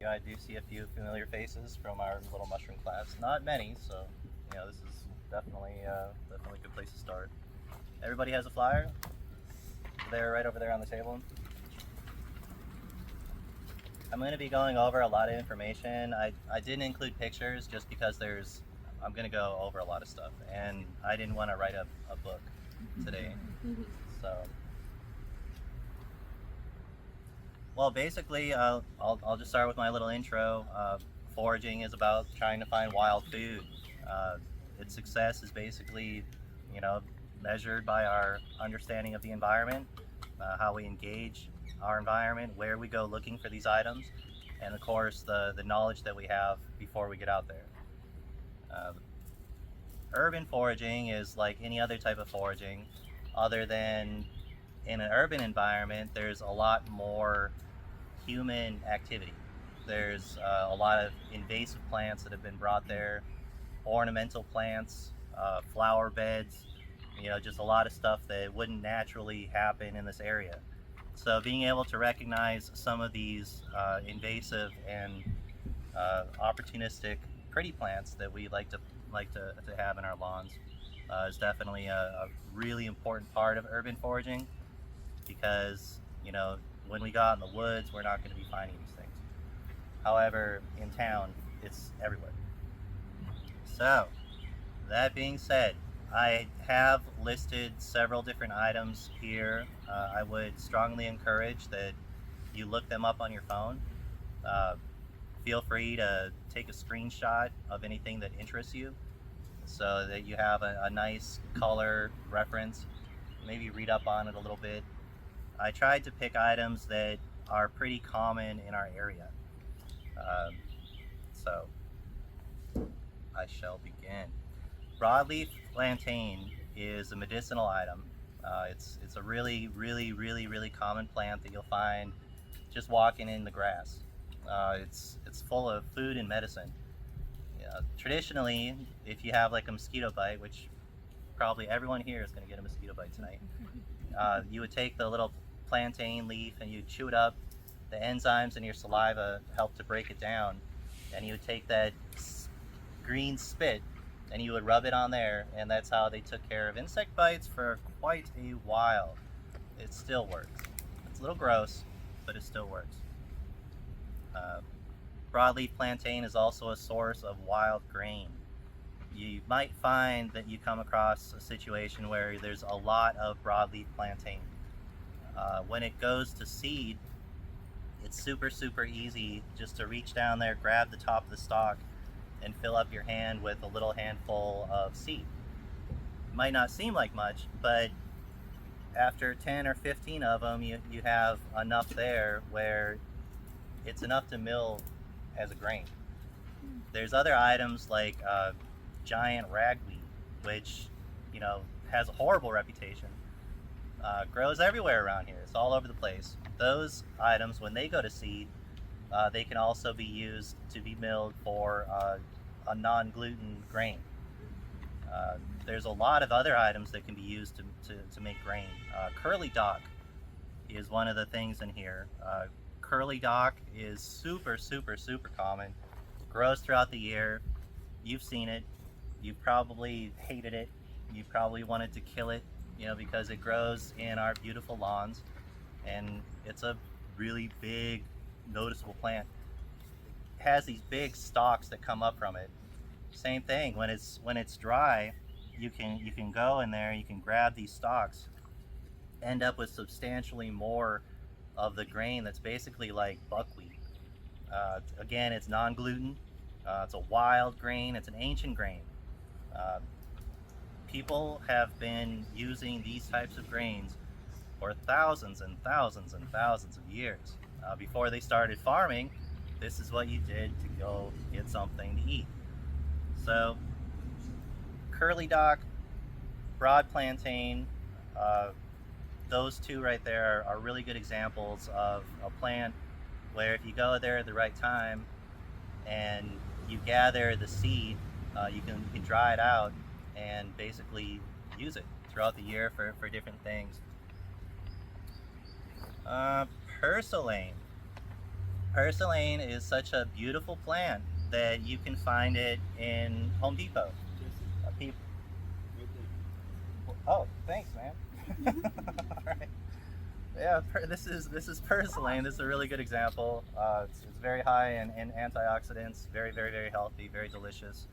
I do see a few familiar faces from our little mushroom class. Not many, so this is definitely a good place to start. Everybody has a flyer. They're right over there on the table. I'm going to be going over a lot of information. I didn't include pictures just because I'm going to go over a lot of stuff, and I didn't want to write a book today. So, well, basically, I'll just start with my little intro. Foraging is about trying to find wild food. Uh, its success is basically, you know, measured by our understanding of the environment, how we engage our environment, where we go looking for these items, and of course the knowledge that we have before we get out there. Uh, Urban foraging is like any other type of foraging, other than in an urban environment, there's a lot more human activity. There's a lot of invasive plants that have been brought there, ornamental plants, flower beds, just a lot of stuff that wouldn't naturally happen in this area. So being able to recognize some of these invasive and opportunistic pretty plants that we like to have in our lawns is definitely a really important part of urban foraging because when we go out in the woods we're not going to be finding these things. However, in town it's everywhere. So that being said, I have listed several different items here. I would strongly encourage that you look them up on your phone. Uh, Feel free to take a screenshot of anything that interests you so that you have a nice color reference. Maybe read up on it a little bit. I tried to pick items that are pretty common in our area. Um, so I shall begin. Broadleaf plantain is a medicinal item. It's a really common plant that you'll find just walking in the grass. It's full of food and medicine. Traditionally, if you have like a mosquito bite, which probably everyone here is going to get a mosquito bite tonight, you would take the little plantain leaf and you'd chew it up. The enzymes in your saliva help to break it down, and you would take that green spit and you would rub it on there, and that's how they took care of insect bites for quite a while. It still works. It's a little gross, but it still works. Uh, Broadleaf plantain is also a source of wild grain. You might find that you come across a situation where there's a lot of broadleaf plantain. When it goes to seed, it's super easy just to reach down there, grab the top of the stalk, and fill up your hand with a little handful of seed. It might not seem like much, but after 10 or 15 of them, you have enough there where it's enough to mill as a grain. There's other items like giant ragweed, which has a horrible reputation. Grows everywhere around here. It's all over the place. Those items, when they go to seed, they can also be used to be milled for a non-gluten grain. There's a lot of other items that can be used to make grain. Curly dock is one of the things in here. Curly dock is super common. Grows throughout the year. You've seen it. You've probably hated it. You probably wanted to kill it, because it grows in our beautiful lawns, and it's a really big, noticeable plant. It has these big stalks that come up from it. Same thing when it's dry, you can go in there, you can grab these stalks, end up with substantially more of the grain that's basically like buckwheat. Again, it's non-gluten. It's a wild grain. It's an ancient grain. Uh, People have been using these types of grains for thousands and thousands and thousands of years. Before they started farming, this is what you did to go get something to eat. So, curly dock, broad plantain, uh, those two right there are really good examples of a plant where if you go there at the right time and you gather the seed, you can dry it out and basically use it throughout the year for different things. Uh, Purslane. Purslane is such a beautiful plant that you can find it in Home Depot. People, oh, thanks, man. All right. Yeah, this is purslane. This is a really good example. It's very high in antioxidants, very, very, very healthy, very delicious.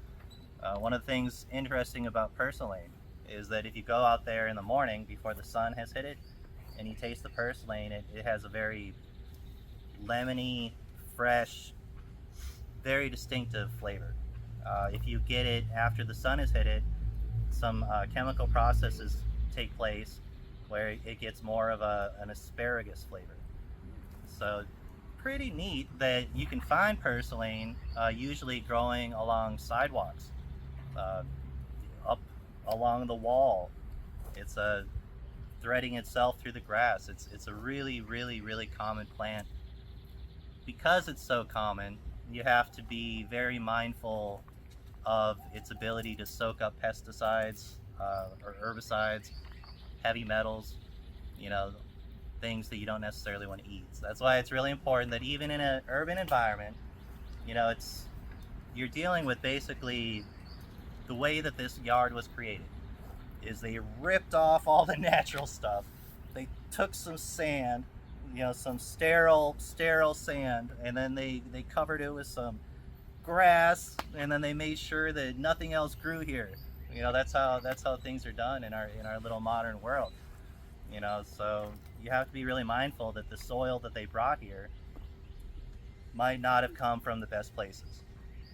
One of the things interesting about purslane is that if you go out there in the morning before the sun has hit it and you taste the purslane, it has a very lemony, fresh, very distinctive flavor. If you get it after the sun has hit it, some chemical processes take place where it gets more of an asparagus flavor. So pretty neat that you can find purslane usually growing along sidewalks, uh, up along the wall. It's threading itself through the grass. It's a really, really, really common plant. Because it's so common, you have to be very mindful of its ability to soak up pesticides or herbicides, heavy metals, you know, things that you don't necessarily want to eat. So that's why it's really important that even in an urban environment, it's you're dealing with basically the way that this yard was created is they ripped off all the natural stuff. They took some sand, some sterile sand, and then they covered it with some grass, and then they made sure that nothing else grew here. That's how things are done in our little modern world. So you have to be really mindful that the soil that they brought here might not have come from the best places.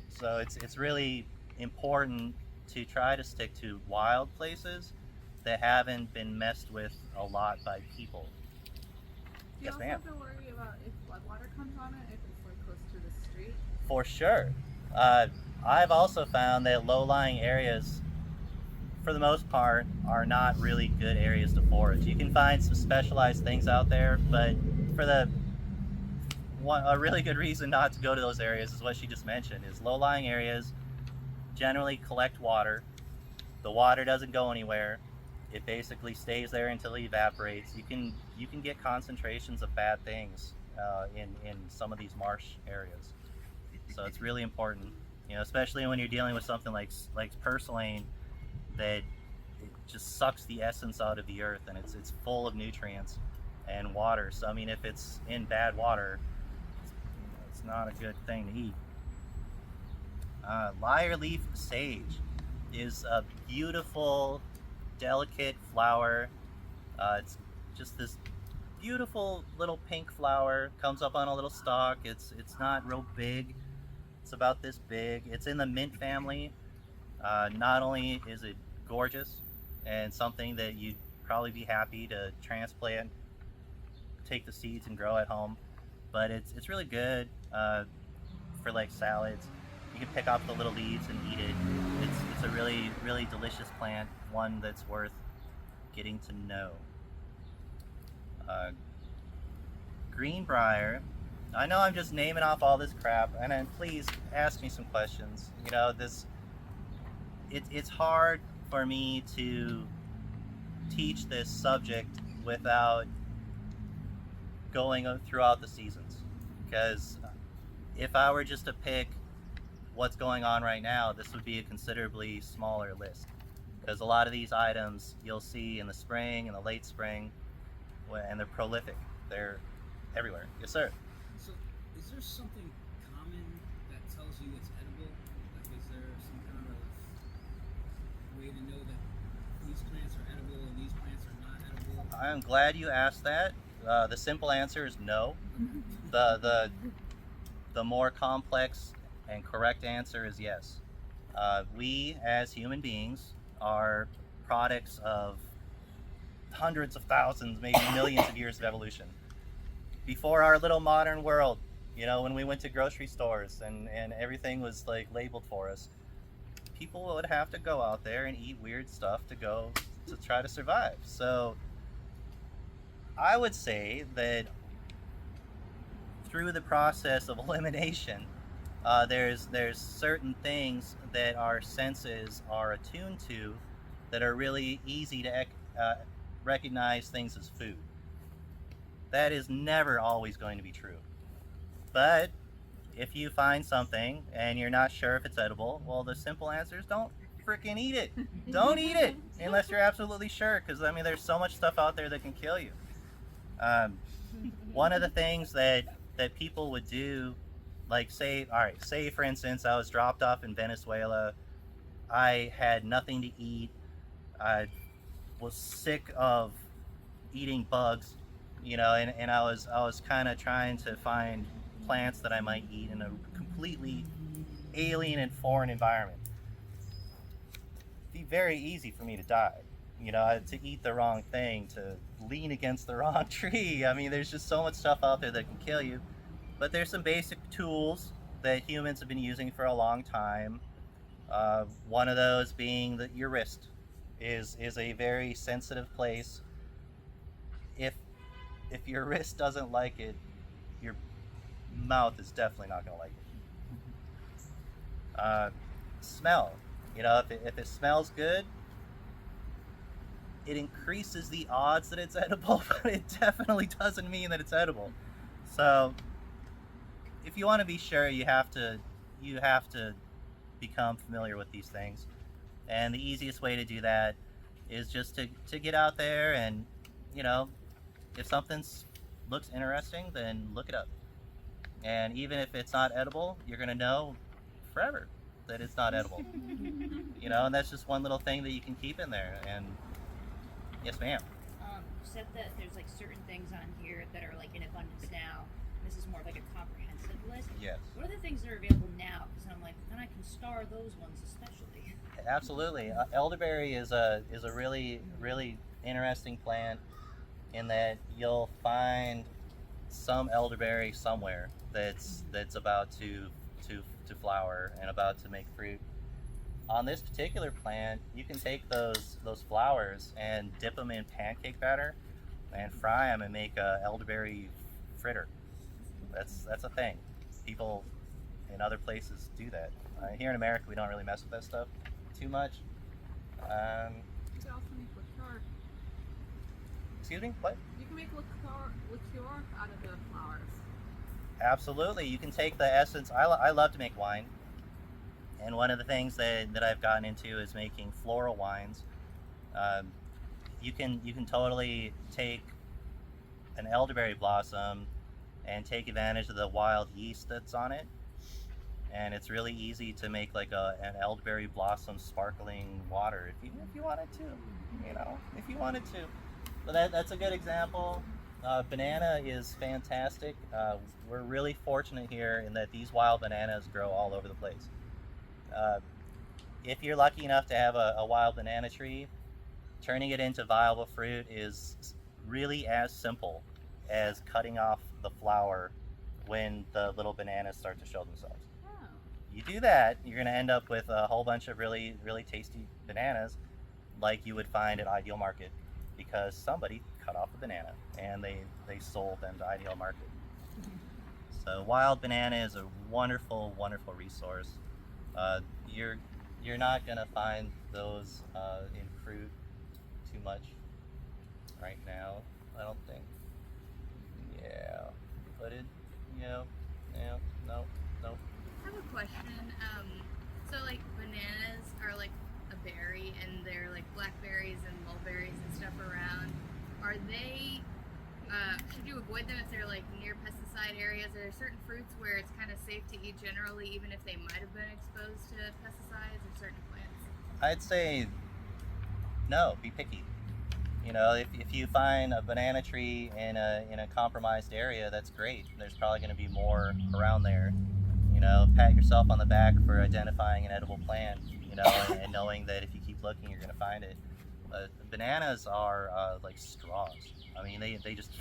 So it's really important to try to stick to wild places that haven't been messed with a lot by people. Do you Yes, also ma'am. have to worry about if floodwater comes on it, if it's like close to the street? For sure. Uh, I've also found that low-lying areas, for the most part, are not really good areas to forage. You can find some specialized things out there, but for a really good reason not to go to those areas is what she just mentioned: is low-lying areas generally collect water. The water doesn't go anywhere. It basically stays there until it evaporates. You can get concentrations of bad things in some of these marsh areas. So it's really important, especially when you're dealing with something like purslane that it just sucks the essence out of the earth, and it's full of nutrients and water. So I mean, if it's in bad water, it's not a good thing to eat. Lyre leaf sage is a beautiful, delicate flower. It's just this beautiful little pink flower. Comes up on a little stalk. It's not real big. It's about this big. It's in the mint family. Not only is it gorgeous and something that you'd probably be happy to transplant, take the seeds and grow at home, but it's really good for like salads. You can pick off the little leaves and eat it. It's a really, really delicious plant, one that's worth getting to know. Uh, Greenbrier. I know I'm just naming off all this crap, and then please ask me some questions. It's hard for me to teach this subject without going throughout the seasons, because if I were just to pick what's going on right now, this would be a considerably smaller list. Because a lot of these items you'll see in the spring and the late spring, and they're prolific. They're everywhere. Yes, sir. So, is there something common that tells you it's edible? Like, is there some kind of way to know that these plants are edible and these plants are not edible? I'm glad you asked that. The simple answer is no. The more complex and correct answer is yes. We as human beings are products of hundreds of thousands, maybe millions of years of evolution. Before our little modern world, when we went to grocery stores and everything was like labeled for us, people would have to go out there and eat weird stuff to try to survive. So I would say that through the process of elimination, there's certain things that our senses are attuned to that are really easy to recognize things as food. That is never always going to be true. But if you find something and you're not sure if it's edible, well, the simple answer is don't freaking eat it. Don't eat it unless you're absolutely sure, because I mean, there's so much stuff out there that can kill you. Um, One of the things that people would do, like say, all right, say for instance, I was dropped off in Venezuela. I had nothing to eat. I was sick of eating bugs, and I was kind of trying to find plants that I might eat in a completely alien and foreign environment. It'd be very easy for me to die, to eat the wrong thing, to lean against the wrong tree. I mean, there's just so much stuff out there that can kill you. But there's some basic tools that humans have been using for a long time. One of those being that your wrist is a very sensitive place. If your wrist doesn't like it, your mouth is definitely not going to like it. Smell. If it smells good, it increases the odds that it's edible, but it definitely doesn't mean that it's edible. So if you want to be sure, you have to become familiar with these things. And the easiest way to do that is just to get out there and, you know, if something looks interesting, then look it up. And even if it's not edible, you're going to know forever that it's not edible. And that's just one little thing that you can keep in there. And yes, ma'am. You said that there's like certain things on here that are like in abundance now. This is more like a comprehensive list. Yes. What are the things that are available now? Because I'm like, then I can star those ones especially. Absolutely. Elderberry is a really really interesting plant in that you'll find some elderberry somewhere that's about to flower and about to make fruit. On this particular plant, you can take those flowers and dip them in pancake batter and fry them and make a elderberry fritter. That's a thing. People in other places do that. Here in America, we don't really mess with that stuff too much. You can also make liqueur. Excuse me? What? You can make liqueur out of the flowers. Absolutely. You can take the essence. I love to make wine. And one of the things that I've gotten into is making floral wines. You can totally take an elderberry blossom and take advantage of the wild yeast that's on it. And it's really easy to make like an elderberry blossom sparkling water if you wanted to, if you wanted to. But that's a good example. Banana is fantastic. We're really fortunate here in that these wild bananas grow all over the place. If you're lucky enough to have a wild banana tree, turning it into viable fruit is really as simple as cutting off the flower when the little bananas start to show themselves. Oh. You do that, you're going to end up with a whole bunch of really, really tasty bananas like you would find at Ideal Market because somebody cut off a banana and they sold them to Ideal Market. So wild banana is a wonderful, wonderful resource. You're not going to find those in fruit too much right now, I don't think. Yeah, but no. I have a question. So like bananas are like a berry, and they're like blackberries and mulberries and stuff around. Are they? Should you avoid them if they're like near pesticide areas? Are there certain fruits where it's kind of safe to eat generally, even if they might have been exposed to pesticides, or certain plants? I'd say no. Be picky. If you find a banana tree in a compromised area, that's great. There's probably going to be more around there. Pat yourself on the back for identifying an edible plant. And knowing that if you keep looking, you're going to find it. Bananas are like straws. I mean, they just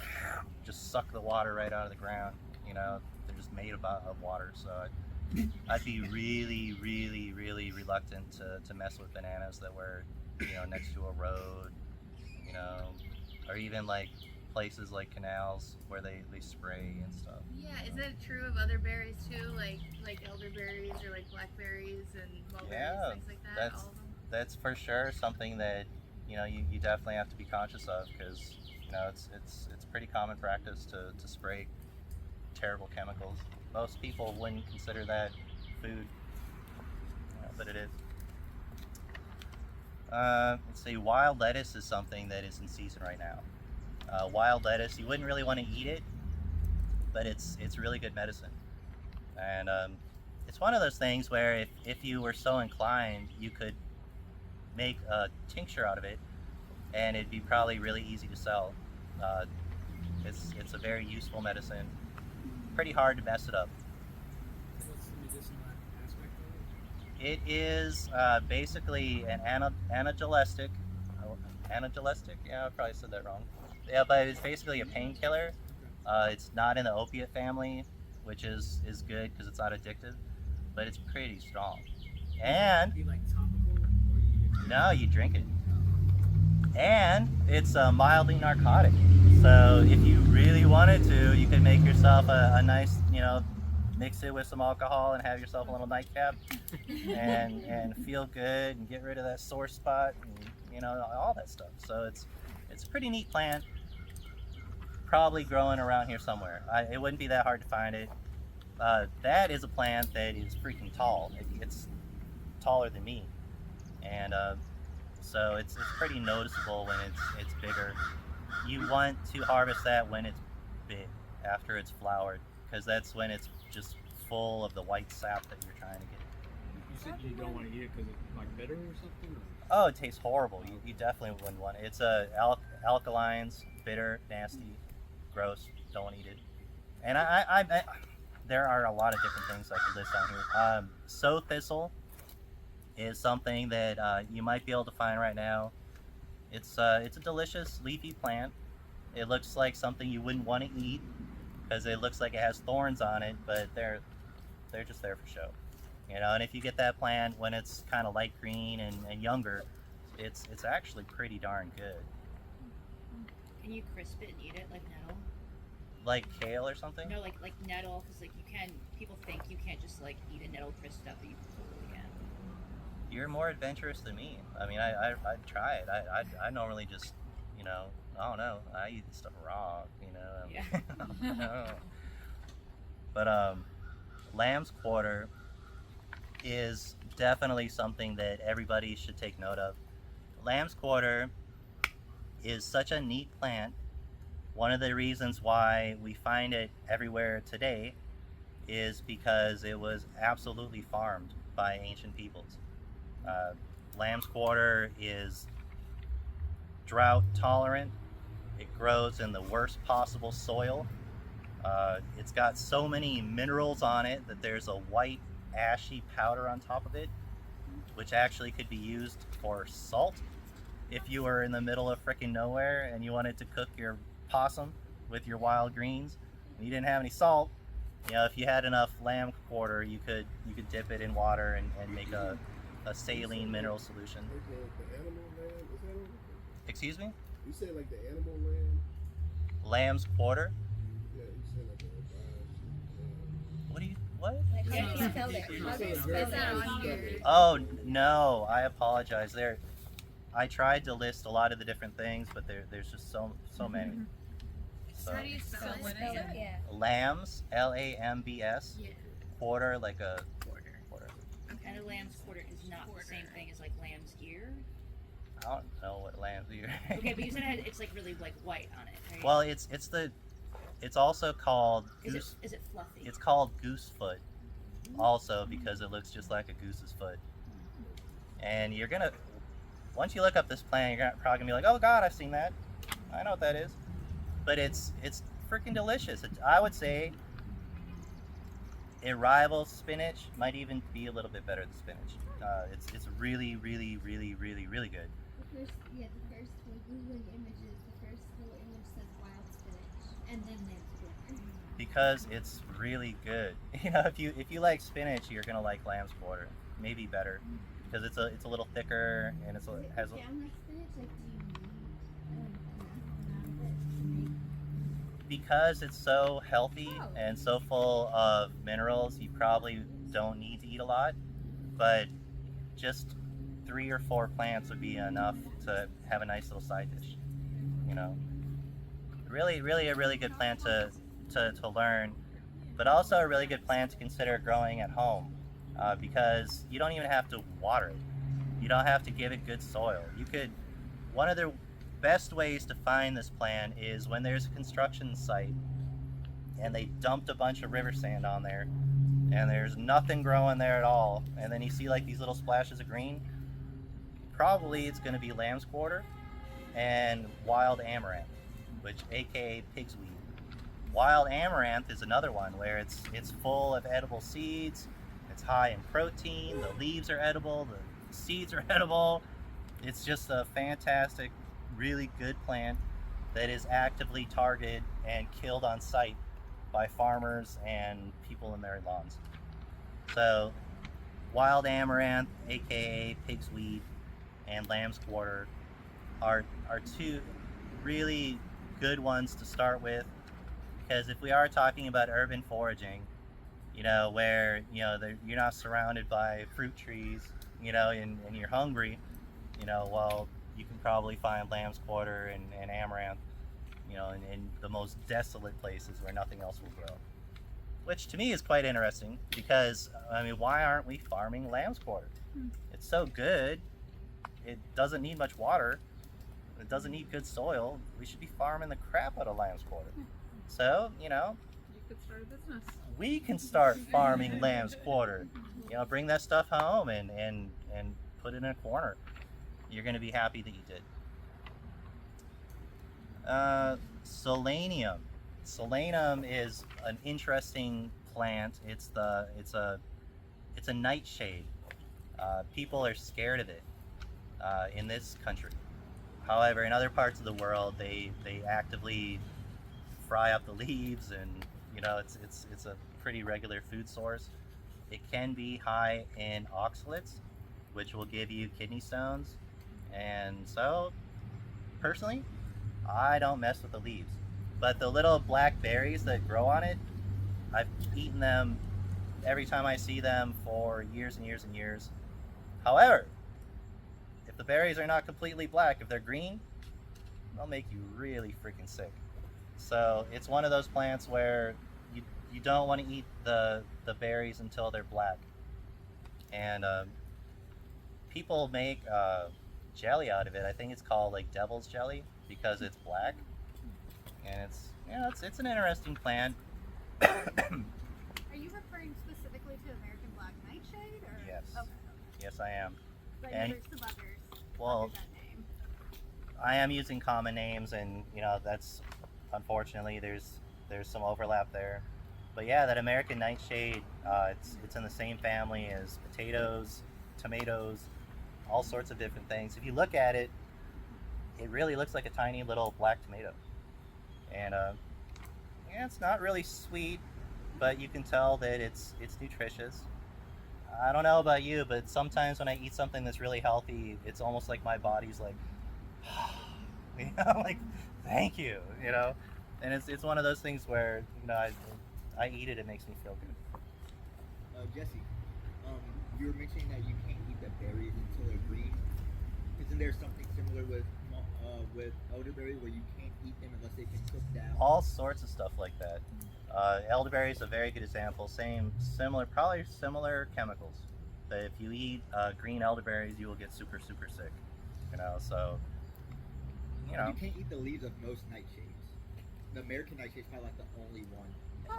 suck the water right out of the ground. They're just made of water. So I'd be really, really, really reluctant to mess with bananas that were next to a road. Or even like places like canals where they spray and stuff. Yeah, is that true of other berries too, like elderberries or like blackberries and mulberries, things like that? All of them? That's for sure something that you definitely have to be conscious of because it's pretty common practice to spray terrible chemicals Most people wouldn't consider that food, but it is. Let's see, wild lettuce is something that is in season right now. Wild lettuce, you wouldn't really want to eat it, but it's really good medicine. And it's one of those things where if you were so inclined, you could make a tincture out of it, and it'd be probably really easy to sell. Uh, it's a very useful medicine. Pretty hard to mess it up. What's the medicinal aspect of it? It is basically an analgesic. Analgesic? Yeah, I probably said that wrong. Yeah, but it's basically a painkiller. It's not in the opiate family, which is good because it's not addictive, but it's pretty strong. And Be like topical, or you no, you drink it. And it's mildly narcotic. So if you really wanted to, you could make yourself a nice, mix it with some alcohol and have yourself a little nightcap and feel good and get rid of that sore spot and all that stuff. So it's a pretty neat plant. Probably growing around here somewhere. It wouldn't be that hard to find it. That is a plant that is freaking tall. It's taller than me, and so it's pretty noticeable when it's bigger. You want to harvest that when it's big, after it's flowered, because that's when it's just full of the white sap that you're trying to get. You said you don't want to eat it because it's like bitter or something? Oh, it tastes horrible. You definitely wouldn't want it. It's alkalines, bitter, nasty, gross. Don't want to eat it. And I there are a lot of different things I could list on here. Sow thistle is something that you might be able to find right now. It's a delicious leafy plant. It looks like something you wouldn't want to eat because it looks like it has thorns on it, but they're just there for show. And if you get that plant when it's kind of light green and younger, it's actually pretty darn good. Can you crisp it and eat it like nettle? Like kale or something? No, like nettle, because you can. People think you can't just eat a nettle crisped up, but you totally can. You're more adventurous than me. I mean, I'd try it. I normally just, I don't know. I eat stuff raw, Yeah. But lamb's quarter is definitely something that everybody should take note of. Lamb's quarter is such a neat plant. One of the reasons why we find it everywhere today is because it was absolutely farmed by ancient peoples. Lamb's quarter is drought tolerant. It grows in the worst possible soil. It's got so many minerals on it that there's a white ashy powder on top of it, which actually could be used for salt if you were in the middle of frickin' nowhere and you wanted to cook your possum with your wild greens and you didn't have any salt. If you had enough lamb quarter, you could dip it in water and make a saline mineral solution. Like the animal lamb, is that what it is? Excuse me? You say like the animal lamb? Lamb's quarter? Yeah, you say like a What do you, what? How do you spell it? How do you spell Is that on it? here? Oh, no, I apologize. I tried to list a lot of the different things, but there's just so many. So, How do you spell it? Spell it, yeah. lambs, Lambs, Yeah. quarter, like a Quarter. quarter. And a lamb's quarter is not the same thing as lamb's ear. I don't know what lambs are. Okay, but you said it's really white on it, right? Well, it's also called is goose. it fluffy? It's called goose foot, also because it looks just like a goose's foot. And once you look up this plant, you're probably gonna be like, oh God, I've seen that. I know what that is. But it's freaking delicious. I would say it rivals spinach. Might even be a little bit better than spinach. It's really, really, really, really, really good. The first when Googling images, the first little image says wild spinach, and then lamb's quarter. Because it's really good. If you like spinach, you're gonna like lamb's quarter. Maybe better, because it's a little thicker and has Down like spinach, like do you need enough amount of it to make? because it's so healthy and so full of minerals. You probably don't need to eat a lot, but just 3 or 4 plants would be enough to have a nice little side dish. Really, really a really good plant to learn. but also a really good plant to consider growing at home because you don't even have to water it. You don't have to give it good soil. You could, one of the best ways to find this plant is when there's a construction site and they dumped a bunch of river sand on there and there's nothing growing there at all, and then you see like these little splashes of green. Probably it's going to be lamb's quarter and wild amaranth, which aka pig's weed. Wild amaranth is another one where it's full of edible seeds. It's high in protein. The leaves are edible. The seeds are edible. It's just a fantastic, really good plant that is actively targeted and killed on site by farmers and people in their lawns. So, wild amaranth, aka pig's weed, and lamb's quarter are two really good ones to start with, because if we are talking about urban foraging, where you're not surrounded by fruit trees, and you're hungry, well, you can probably find lamb's quarter and amaranth, in the most desolate places where nothing else will grow. Which to me is quite interesting because, why aren't we farming lamb's quarter? It's so good. It doesn't need much water. It doesn't need good soil. We should be farming the crap out of lamb's quarter. So, You could start a business. we can start farming lamb's quarter. Bring that stuff home and put it in a corner. You're going to be happy that you did. Selenium. Selenium is an interesting plant. It's a nightshade. People are scared of it in this country. However, in other parts of the world, they actively fry up the leaves, and it's a pretty regular food source. It can be high in oxalates, which will give you kidney stones, and so personally, I don't mess with the leaves. But the little black berries that grow on it, I've eaten them every time I see them for years and years and years. However, if the berries are not completely black, if they're green, they'll make you really freaking sick. So it's one of those plants where you don't want to eat the berries until they're black. And people make jelly out of it. I think it's called like devil's jelly because it's black. And it's an interesting plant. Are you referring specifically to American Black Nightshade? Or? Yes. Okay. Yes, I am. But And- there's some others Well, under that name. I am using common names, and that's unfortunately there's some overlap there. But yeah, that American nightshade, it's in the same family as potatoes, tomatoes, all sorts of different things. If you look at it, it really looks like a tiny little black tomato, and it's not really sweet, but you can tell that it's nutritious. I don't know about you, but sometimes when I eat something that's really healthy, it's almost like my body's like, like, thank you, and it's one of those things where I eat it, it makes me feel good. Jesse, you were mentioning that you can't eat the berries until they're green. Isn't there something similar with elderberry where you can't eat them unless they've been cooked down? All sorts of stuff like that. Elderberry is a very good example. Probably similar chemicals. But if you eat green elderberries, you will get super, super sick. So, You can't eat the leaves of most nightshades. The American nightshade is probably like the only one.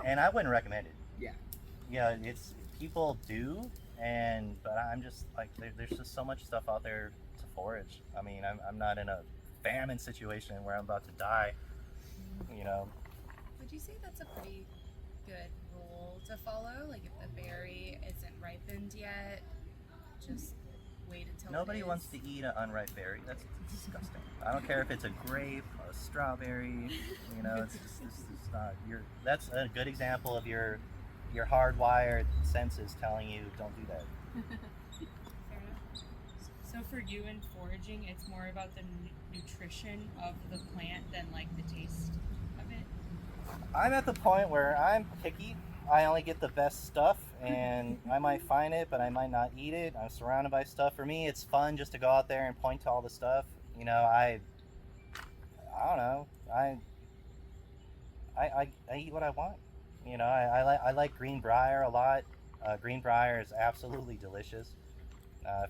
and I wouldn't recommend it. Yeah. It's people do, but I'm just like, there's just so much stuff out there to forage. I'm not in a famine situation where I'm about to die. Would you say that's a pretty good rule to follow? Like, if the berry isn't ripened yet, just wait until Nobody it is? wants to eat an unripe berry. That's disgusting. I don't care if it's a grape, a strawberry. It's not. That's a good example of your hardwired senses telling you don't do that. Fair enough. So for you in foraging, it's more about the nutrition of the plant than like the taste of it? I'm at the point where I'm picky. I only get the best stuff, and I might find it, but I might not eat it. I'm surrounded by stuff. For me, it's fun just to go out there and point to all the stuff. I don't know. I eat what I want. You know, I like greenbrier a lot. Greenbrier is absolutely delicious.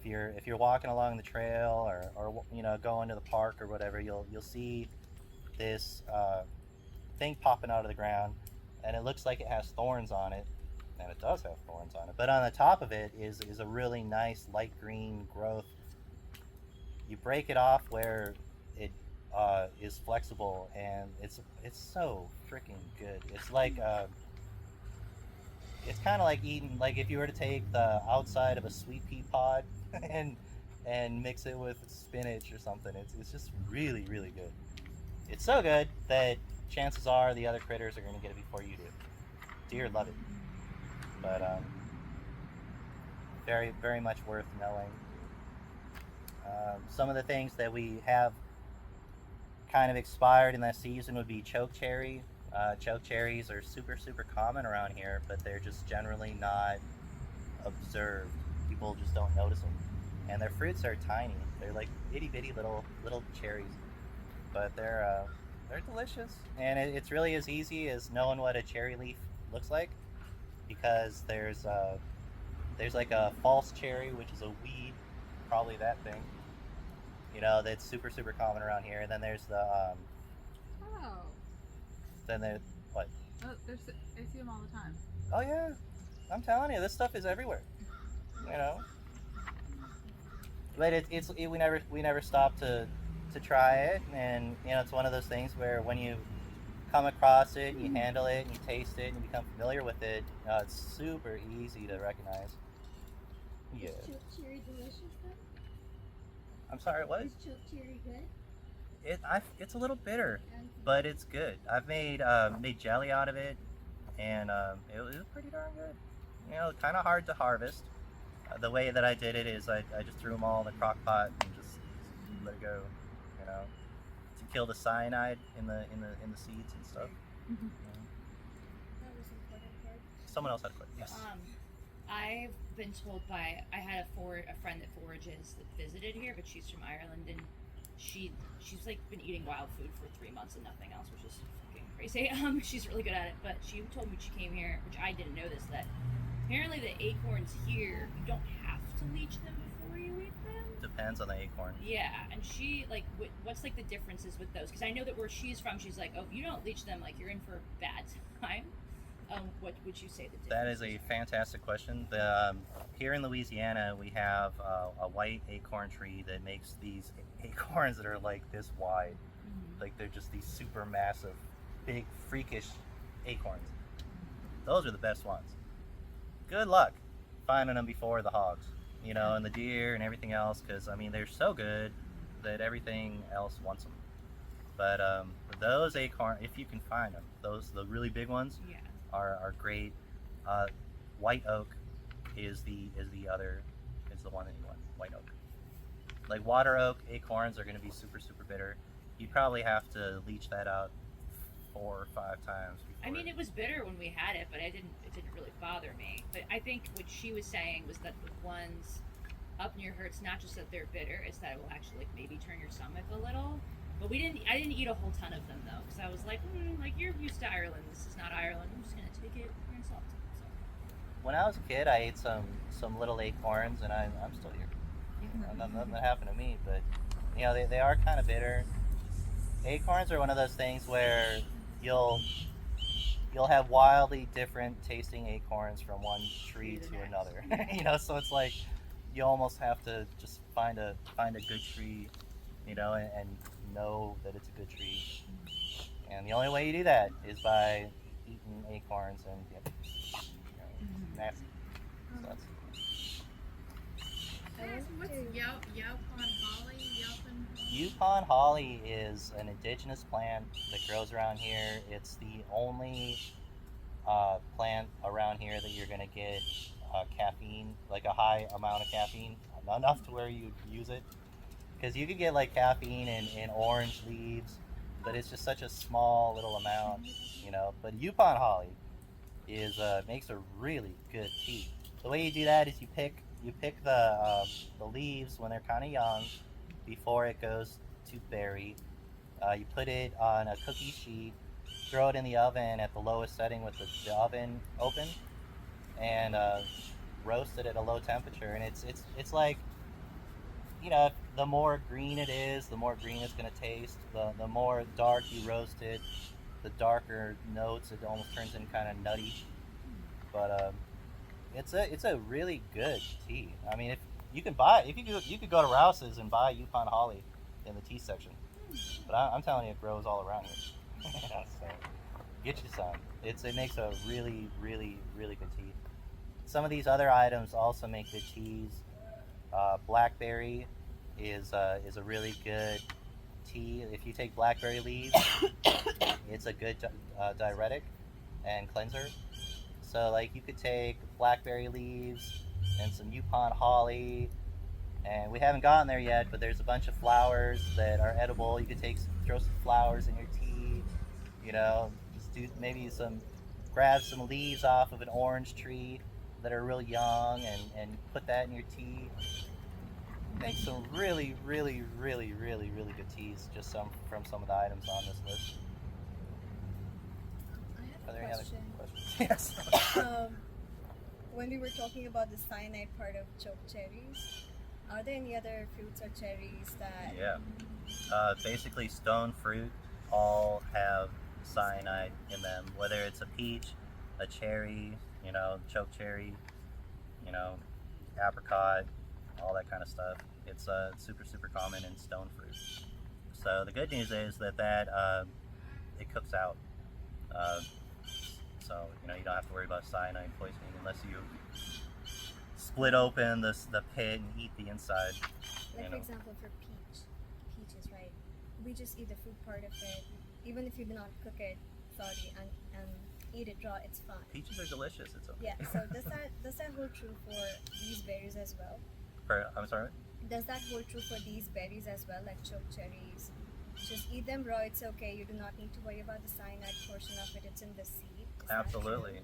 If you're walking along the trail or you know going to the park or whatever, you'll see this thing popping out of the ground, and it looks like it has thorns on it, and it does have thorns on it. But on the top of it is a really nice light green growth. You break it off where it is flexible, and it's so freaking good. It's kind of like eating, like if you were to take the outside of a sweet pea pod and mix it with spinach or something. It's just really really good. It's so good that chances are the other critters are going to get it before you do. Deer love it, but very very much worth knowing. Some of the things that we have kind of expired in that season would be chokecherry. Chokecherries are super super common around here, but they're just generally not observed. People just don't notice them, and their fruits are tiny. They're like itty bitty little cherries, but they're delicious. And it's really as easy as knowing what a cherry leaf looks like, because there's like a false cherry, which is a weed, probably that thing. You know, that's super super common around here. And then there's the Oh. then there what? Oh, I see them all the time. Oh yeah, I'm telling you, this stuff is everywhere. You know, but we never stop to try it, and you know it's one of those things where when you come across it and you handle it and you taste it and you become familiar with it, it's super easy to recognize. Yeah. Is choke cherry delicious though? I'm sorry, what? Is choke cherry good? It's a little bitter, but it's good. I've made jelly out of it, and it was pretty darn good. You know, kind of hard to harvest. The way that I did it is I just threw them all in the crock pot and just let it go. You know, to kill the cyanide in the seeds and stuff. Mm-hmm. That was important part. Someone else had a question. Yes. I've been told by I had a friend that forages that visited here, but she's from Ireland, and she's like been eating wild food for 3 months and nothing else, which is fucking crazy. She's really good at it, but she told me when she came here, which I didn't know this, that apparently the acorns here you don't have to leach them before you eat them. Depends on the acorn. Yeah, and she like what's like the differences with those? Because I know that where she's from, she's like, oh, if you don't leach them, like you're in for a bad time. What would you say the difference? That is a fantastic question. Here in Louisiana, we have a white acorn tree that makes these acorns that are like this wide. Mm-hmm. Like they're just these super massive, big, freakish acorns. Those are the best ones. Good luck finding them before the hogs, you know, and the deer and everything else, because I mean they're so good that everything else wants them. But those acorn, if you can find them, the really big ones, Yeah. are great. White oak is the one that you want. White oak. Like water oak acorns are going to be super super bitter. You probably have to leach that out 4 or 5 times. I mean, it was bitter when we had it, but it didn't really bother me. But I think what she was saying was that the ones up near her, it's not just that they're bitter; it's that it will actually like maybe turn your stomach a little. But I didn't eat a whole ton of them though, because I was like, like you're used to Ireland. This is not Ireland. I'm just gonna take it with a grain of salt. So. When I was a kid, I ate some little acorns, and I'm still here. Nothing happened to me, but you know they are kind of bitter. Acorns are one of those things where you'll have wildly different tasting acorns from one tree to another. You know, so it's like you almost have to just find a good tree, you know, and know that it's a good tree. And the only way you do that is by eating acorns and nasty. So that's, What's Yelpon holly? Yukon holly is an indigenous plant that grows around here. It's the only plant around here that you're going to get caffeine, like a high amount of caffeine, not enough to where you use it. Because you can get like caffeine in orange leaves, but it's just such a small little amount, you know. But Yukon holly makes a really good tea. The way you do that is you pick the leaves when they're kind of young, before it goes to berry. You put it on a cookie sheet throw it in the oven at the lowest setting with the oven open, and roast it at a low temperature. And it's like, you know, the more green it is, the more green it's gonna taste. The more dark you roast it, the darker notes. It almost turns in kind of nutty. But it's a really good tea. I mean, if you can buy, if you could go to Rouse's and buy Yukon Holly in the tea section. But I'm telling you, it grows all around here. So get you some. It makes a really, really, really good tea. Some of these other items also make good teas. Blackberry is a really good tea. If you take blackberry leaves, it's a good diuretic and cleanser. So like you could take blackberry leaves and some Yukon holly, and we haven't gotten there yet, but there's a bunch of flowers that are edible. You could throw some flowers in your tea, you know, just do maybe grab some leaves off of an orange tree that are real young, and put that in your tea. Make some really, really, really, really, really good teas just from some of the items on this list. I Are there have any a other question. questions? When we were talking about the cyanide part of choke cherries, are there any other fruits or cherries that? Yeah. Basically, stone fruit all have cyanide in them, whether it's a peach, a cherry, you know, choke cherry, you know, apricot, all that kind of stuff. It's super, super common in stone fruit. So the good news is that it cooks out. Uh, so, you know, you don't have to worry about cyanide poisoning unless you split open the pit and eat the inside. Like You for know. example, for peaches, right? We just eat the fruit part of it, even if you do not cook it, and eat it raw. It's fine. Peaches are delicious. It's okay. Yeah. So does that hold true for these berries as well? I'm sorry. Does that hold true for these berries as well, like choke cherries? Just eat them raw. It's okay. You do not need to worry about the cyanide portion of it. It's in the seed. Is that true? Absolutely.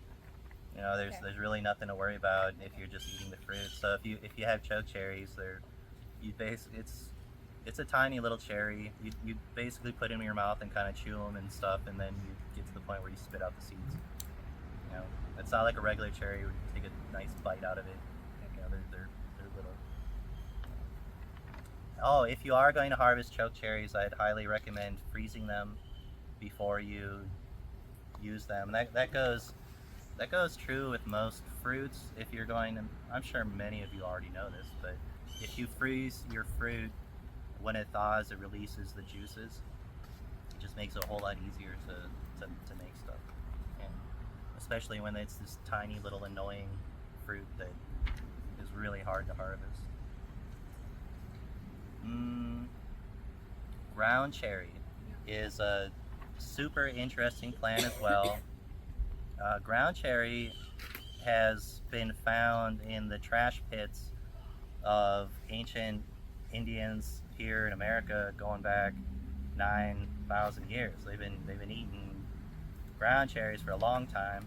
You know, there's really nothing to worry about if you're just eating the fruit. So if you have choke cherries, it's a tiny little cherry. You basically put them in your mouth and kind of chew them and stuff, and then you get to the point where you spit out the seeds. You know, it's not like a regular cherry where you take a nice bite out of it. You know, they're little. Oh, if you are going to harvest choke cherries, I'd highly recommend freezing them before you use them. And that goes true with most fruits. If you're going to, I'm sure many of you already know this, but if you freeze your fruit, when it thaws, it releases the juices. It just makes it a whole lot easier to make stuff. And especially when it's this tiny little annoying fruit that is really hard to harvest. Ground cherry is a super interesting plant as well. Ground cherry has been found in the trash pits of ancient Indians here in America going back 9,000 years. They've been eating ground cherries for a long time.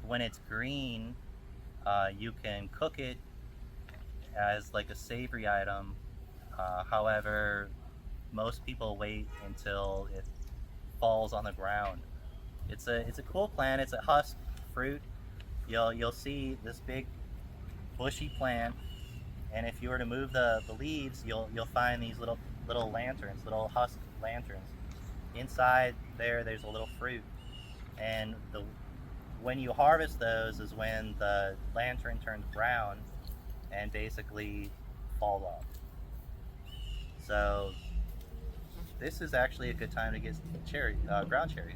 When it's green, you can cook it as like a savory item. However, most people wait until it falls on the ground. It's a cool plant. It's a husk fruit. You'll see this big bushy plant, and if you were to move the leaves, you'll find these little lanterns, little husk lanterns. Inside there's a little fruit, and when you harvest those is when the lantern turns brown and basically falls off. So this is actually a good time to get ground cherries.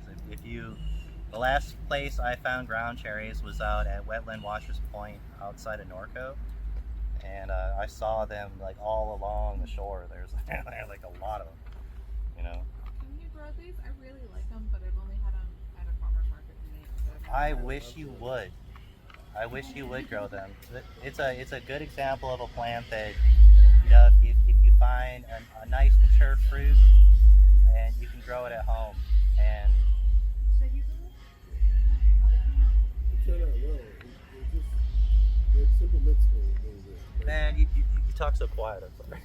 The last place I found ground cherries was out at Wetland Watchers Point outside of Norco, and I saw them like all along the shore. There's like a lot of them, you know. Can you grow these? I really like them, but I've only had them at a farmer's market in Maine. So I've I never had wish you would. I wish you would grow them. It's a good example of a plant that, you know, if you find a nice mature fruit and you can grow it at home, and So you grew it? It turned out well. They're temperamental a little bit. man, you talk so quiet. I'm sorry.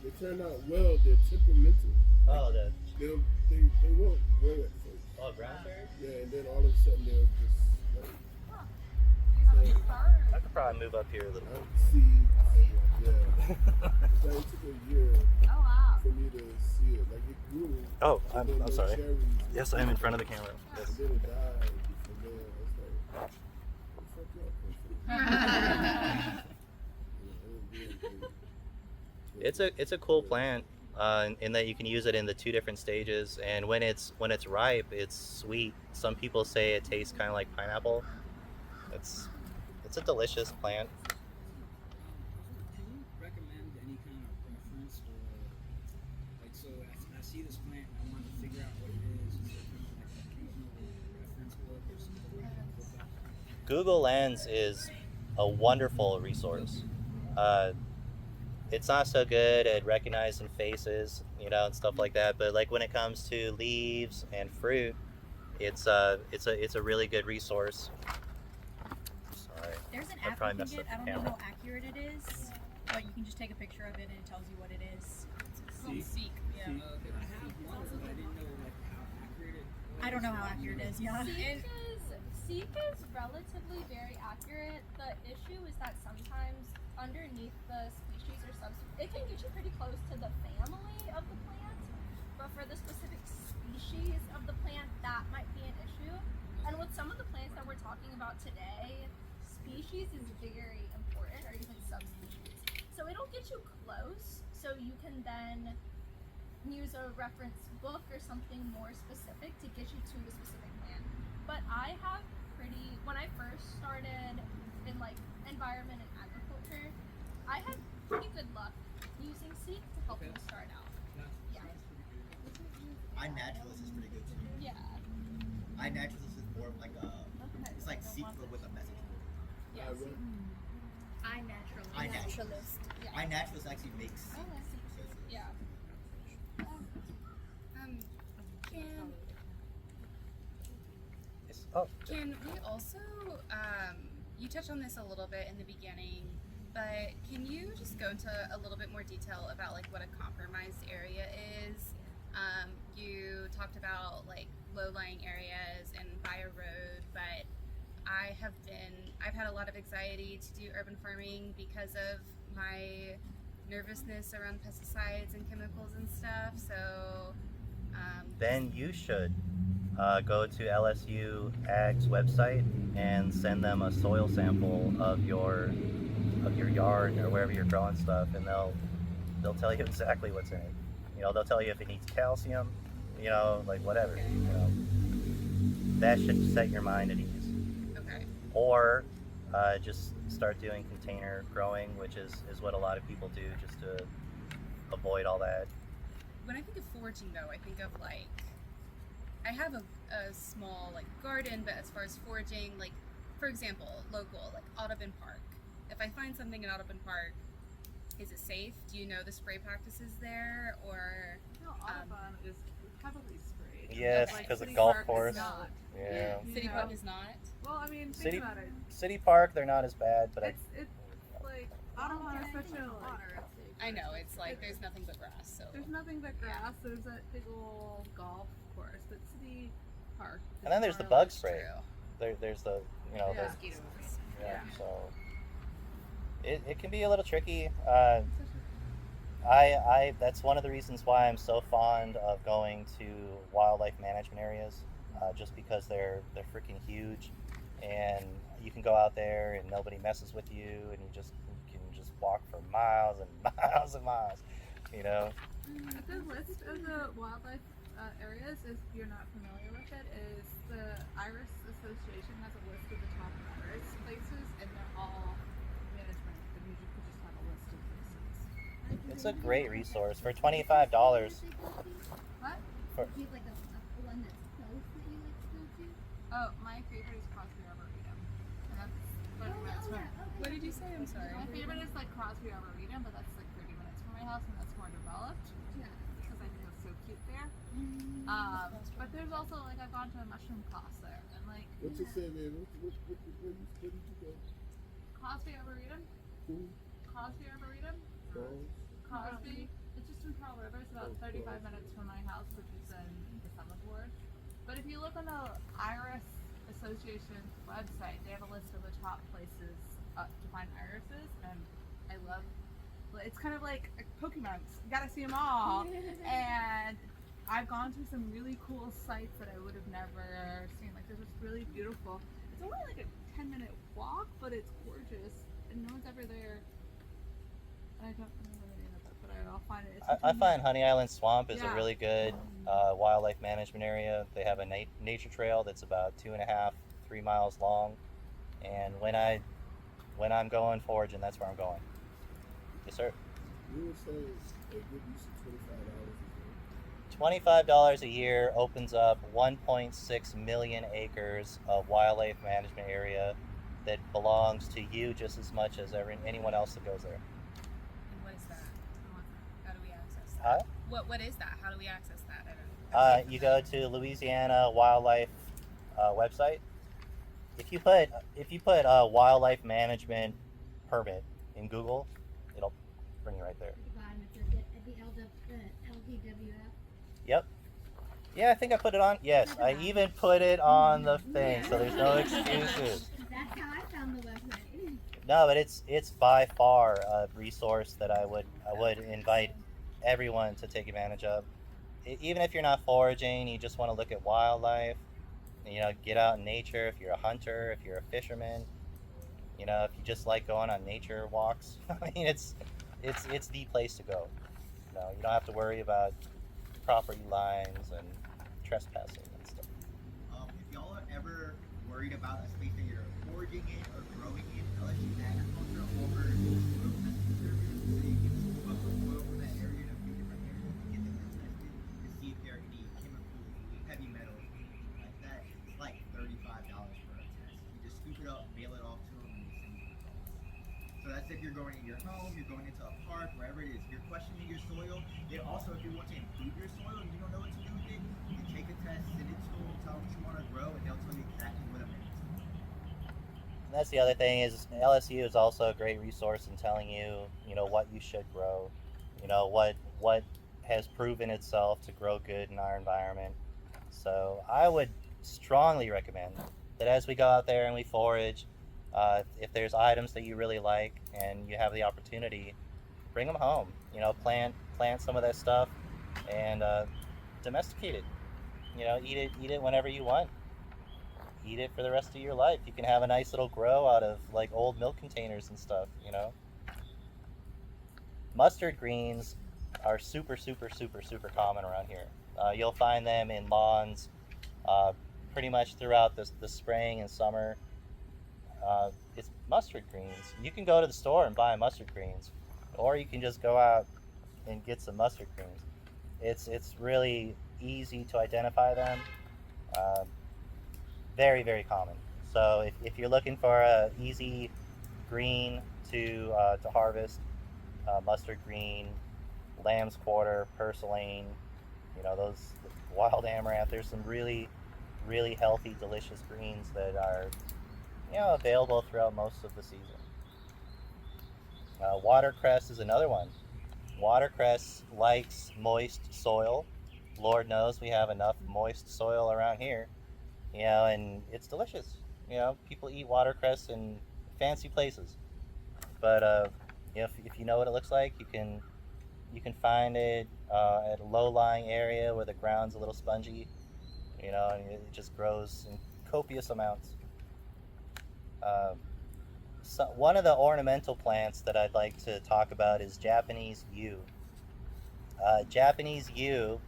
They turned out well. They're temperamental. Oh, They won't grow at first. Oh, ground cherries? Yeah, and then all of a sudden they'll just like. Do you have any stars? I could probably move up here a little bit. Seeds. Yeah. But it took a year Oh wow. for me to see it. Like it grew. Oh, and then I'm no sorry. cherries. Yes, I am in front of the camera. And Yes. then it died. And then it's like, where the fuck y'all come from? It's a cool plant in that you can use it in the two different stages, and when it's ripe, it's sweet. Some people say it tastes kind of like pineapple. It's a delicious plant. Can you recommend any kind of reference or like so I see this plant and I want to figure out what it is? Is there kind of like a regional reference book or something I can look up? Google Lens is a wonderful resource. It's not so good at recognizing faces, and stuff like that. But like when it comes to leaves and fruit, it's a really good resource. Sorry. There's an I app probably you can messed get. up the I don't know camera. how accurate it is, but you can just take a picture of it and it tells you what it is. It's called Seek? Seek. Yeah. I have one, but I didn't know like how accurate it was. I don't know how accurate it is. Yeah. Seek is relatively very accurate. The issue is that sometimes underneath the species or subspecies, it can get you pretty close to the family of the plant, but for the specific species of the plant, that might be an issue. And with some of the plants that we're talking about today, species is very important, or even subspecies. So it'll get you close, so you can then use a reference book or something more specific to get you to the specific plant. But I have when I first started in like environment and agriculture, I had pretty good luck using Seek to help me start out. Yeah. iNaturalist is pretty good too. Yeah. iNaturalist is more of like a, it's like Seek but with a message board. Yeah. iNaturalist. Yeah. iNaturalist actually makes Seek. Okay. So it's- Yeah. Can we also, you touched on this a little bit in the beginning, but can you just go into a little bit more detail about like what a compromised area is? You talked about like low-lying areas and by a road, but I've had a lot of anxiety to do urban farming because of my nervousness around pesticides and chemicals and stuff, so Then you should go to LSU Ag's website and send them a soil sample of your yard or wherever you're growing stuff, and they'll tell you exactly what's in it. They'll tell you if it needs calcium, like whatever. That should set your mind at ease. okay. Or just start doing container growing, which is what a lot of people do just to avoid all that. When I think of foraging though, I think of like, I have a small like garden, but as far as foraging, like for example, local, like Audubon Park. If I find something in Audubon Park, is it safe? Do you know the spray practices there, or? No, Audubon is heavily sprayed. Yes, Like, because of City golf Park is course. not. Yeah. You City know? Park is not? Well, I mean, think City about it. City Park, they're not as bad, but It's like Audubon is such a like, I know, it's like there's nothing but grass, so. there's nothing but grass. There's that big old golf course, but City Park. is and then there's the more bug like- spray. There's the Yeah. Mosquitoes. yeah. Yeah. So it can be a little tricky. That's one of the reasons why I'm so fond of going to wildlife management areas, just because they're freaking huge, and you can go out there and nobody messes with you, and you can just walk for miles and miles and miles, The list of the wildlife areas, if you're not familiar with it, is the Iris Association has a list of the top iris places, and they're all management. And you could just have a list of places. It's a great resource for $25. What? For, Do you have like a one that's close that you like to go to? Oh, my favorite is Crosby Arboretum. And that's 30 minutes from What did you say? I'm sorry. My favorite is like Crosby Arboretum, but that's like 30 minutes from my house, and that's more developed. Yeah. Because I think it's so cute there. But there's also like I've gone to a mushroom class there, and like What's it say, man? Where did you go? Crosby Arboretum. Who? Crosby Arboretum. Charles? Crosby. It's just in Pearl River. It's about 35 minutes from my house, which is in the Summit Ward. But if you look on the Iris Association's website, they have a list of the top places to find irises, and I love. It's kind of like Pokemon. You gotta see them all, and I've gone to some really cool sites that I would have never seen. Like, there's this really beautiful. It's only like a 10-minute walk, but it's gorgeous, and no one's ever there. I don't remember the name of it, but I'll find it. I find Honey Island Swamp is a Yeah. really good wildlife management area. They have a nature trail that's about 2.5, 3 miles long, and when I'm going foraging, that's where I'm going. Yes, sir. You were saying a good use of $25 a year opens up 1.6 million acres of wildlife management area that belongs to you just as much as anyone else that goes there. And what is that? How do we access that? Huh? What is that? How do we access that? You go to Louisiana Wildlife website. If you put wildlife management permit in Google, it'll bring you right there. At the bottom, it says the LDWF. Yep. Yeah, I think I put it on. Yes, I even put it on the thing, so there's no excuses. That's how I found the website. No, but it's by far a resource that I would invite everyone to take advantage of. Even if you're not foraging, you just want to look at wildlife. Get out in nature. If you're a hunter, if you're a fisherman, if you just like going on nature walks, I mean, it's the place to go. You don't have to worry about property lines and trespassing and stuff. If y'all are ever worried about a space that you're foraging in or growing in, unless you agriculture over soil conservation, so you can scoop up the soil from that area in a few different areas and get them tested to see if there are any chemicals, heavy metals, like that. It's like $35 for a test. You just scoop it up, mail it off to them, and they send you the results. So that's if you're going in your home, you're going into a park, wherever it is. If you're questioning your soil, it also, if you want to improve your soil and you don't know what to do with it, you can take a test, send it to them, tell them what you want to grow, and they'll tell you exactly what it makes. And that's the other thing is LSU is also a great resource in telling you, what you should grow, what has proven itself to grow good in our environment. So I would strongly recommend that as we go out there and we forage, if there's items that you really like and you have the opportunity, bring them home. Plant some of that stuff and domesticate it. Eat it whenever you want. Eat it for the rest of your life. You can have a nice little grow out of like old milk containers and stuff. Mustard greens are super, super, super, super common around here. You'll find them in lawns pretty much throughout the spring and summer. It's mustard greens. You can go to the store and buy mustard greens, or you can just go out and get some mustard greens. It's really easy to identify them. Very, very common. So if you're looking for a easy green to harvest, mustard green, lamb's quarter, purslane, those wild amaranth. There's some really, really healthy, delicious greens that are available throughout most of the season. Watercress is another one. Watercress likes moist soil. Lord knows we have enough moist soil around here, and it's delicious. People eat watercress in fancy places, but if you know what it looks like, you can find it at a low-lying area where the ground's a little spongy, and it just grows in copious amounts. So one of the ornamental plants that I'd like to talk about is Japanese yew. Japanese yew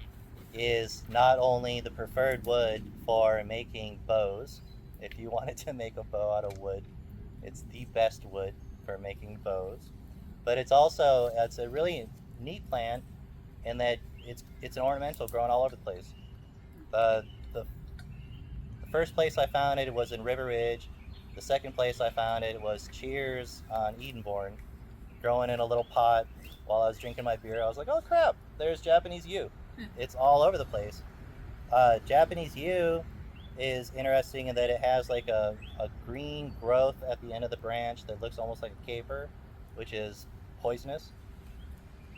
is not only the preferred wood for making bows. If you wanted to make a bow out of wood, it's the best wood for making bows. But it's a really neat plant in that it's an ornamental growing all over the place. The first place I found it was in River Ridge. The second place I found it was Cheers on Edenborn, growing in a little pot while I was drinking my beer. I was like, oh crap, there's Japanese yew. It's all over the place. Japanese yew is interesting in that it has like a green growth at the end of the branch that looks almost like a caper, which is poisonous.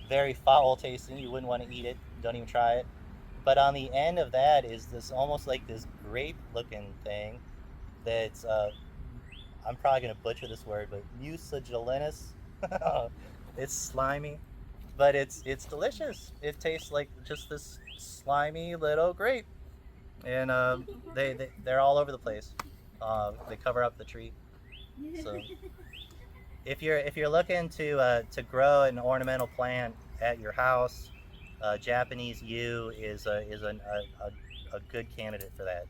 Very foul tasting. You wouldn't want to eat it. Don't even try it. But on the end of that is this almost like this grape-looking thing that's I'm probably gonna butcher this word, but mucilaginous. It's slimy, but it's delicious. It tastes like just this slimy little grape, and they're all over the place. They cover up the tree. So if you're looking to grow an ornamental plant at your house, Japanese yew is a good candidate for that.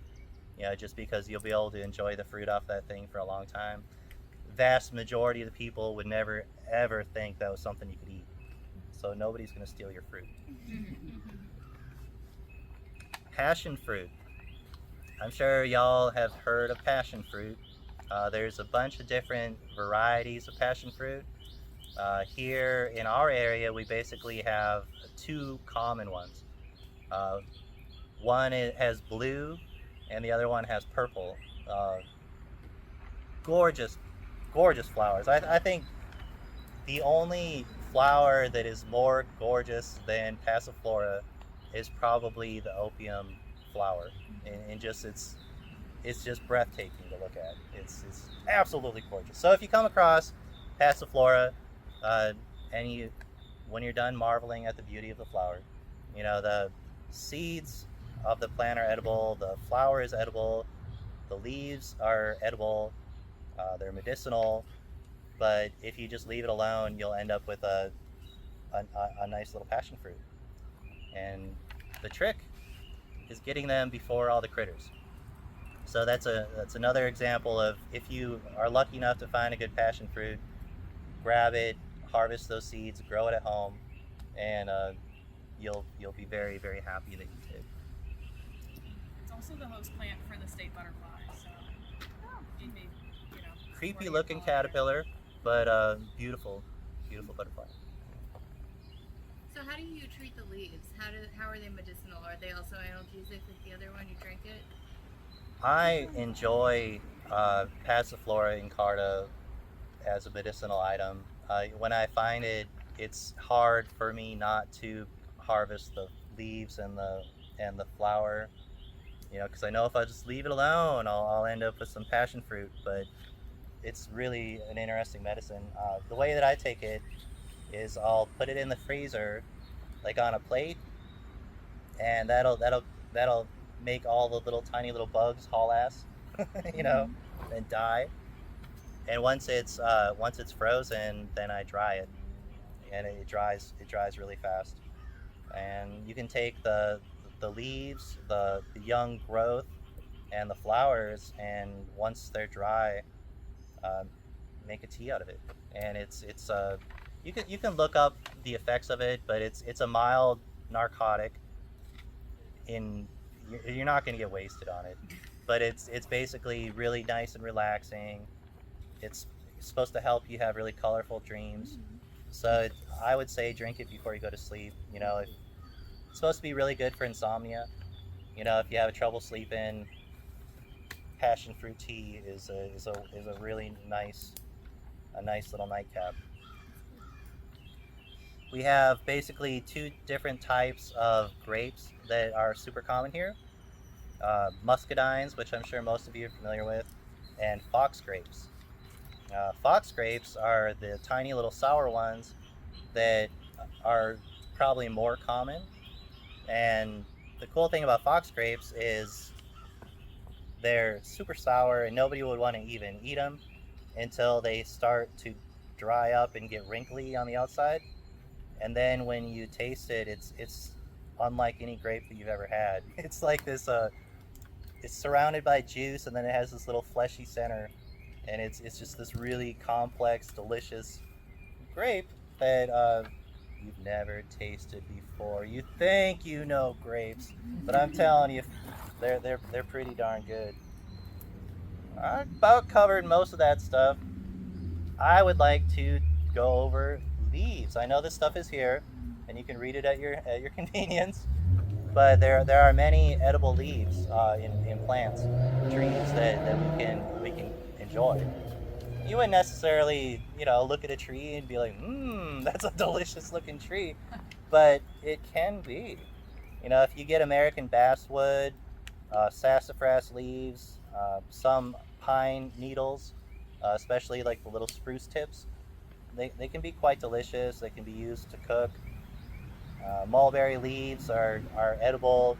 You know, just because you'll be able to enjoy the fruit off that thing for a long time. Vast majority of the people would never ever think that was something you could eat. So nobody's gonna steal your fruit. Passion fruit. I'm sure y'all have heard of passion fruit. There's a bunch of different varieties of passion fruit. Here in our area, we basically have two common ones. One has blue, and the other one has purple. Gorgeous, gorgeous flowers. I think the only flower that is more gorgeous than Passiflora is probably the opium flower, and just it's just breathtaking to look at. It's absolutely gorgeous. So if you come across Passiflora, and you when you're done marveling at the beauty of the flower, you know the seeds of the plant are edible, the flower is edible, the leaves are edible, they're medicinal. But if you just leave it alone, you'll end up with a nice little passion fruit. And the trick is getting them before all the critters. So that's another example of if you are lucky enough to find a good passion fruit, grab it, harvest those seeds, grow it at home, and you'll be very very happy that you did. It's also the host plant for the state butterfly, so it may, Creepy looking caterpillar, but beautiful, beautiful butterfly. So how do you treat the leaves? How are they medicinal? Are they also analgesic like the other one? You drink it? I enjoy Passiflora incarta as a medicinal item. When I find it, it's hard for me not to harvest the leaves and the flower. You know, because I know if I just leave it alone, I'll end up with some passion fruit. But it's really an interesting medicine. The way that I take it is I'll put it in the freezer, like on a plate, and that'll make all the little tiny little bugs haul ass, you know, and die. And once it's frozen, then I dry it, and it dries really fast. And you can take the leaves, the young growth, and the flowers, and once they're dry, uh, make a tea out of it. And it's you can look up the effects of it, but it's a mild narcotic. You're not going to get wasted on it, but it's basically really nice and relaxing. It's supposed to help you have really colorful dreams. So I would say drink it before you go to sleep. You know, it's supposed to be really good for insomnia. You know, if you have trouble sleeping, passion fruit tea is a really nice little nightcap. We have basically two different types of grapes that are super common here. Muscadines, which I'm sure most of you are familiar with, and fox grapes. Fox grapes are the tiny little sour ones that are probably more common. And the cool thing about fox grapes is they're super sour and nobody would want to even eat them until they start to dry up and get wrinkly on the outside. And then when you taste it, it's unlike any grape that you've ever had. It's like this it's surrounded by juice, and then it has this little fleshy center, and it's just this really complex, delicious grape that you've never tasted before. You think you know grapes, but I'm telling you, they're pretty darn good. I about covered most of that stuff. I would like to go over leaves. I know this stuff is here, and you can read it at your convenience. But there are many edible leaves in plants, trees that we can enjoy. You wouldn't necessarily, you know, look at a tree and be like, that's a delicious looking tree, but it can be. You know, if you get American basswood, sassafras leaves, some pine needles, especially like the little spruce tips, they can be quite delicious. They can be used to cook. Mulberry leaves are edible,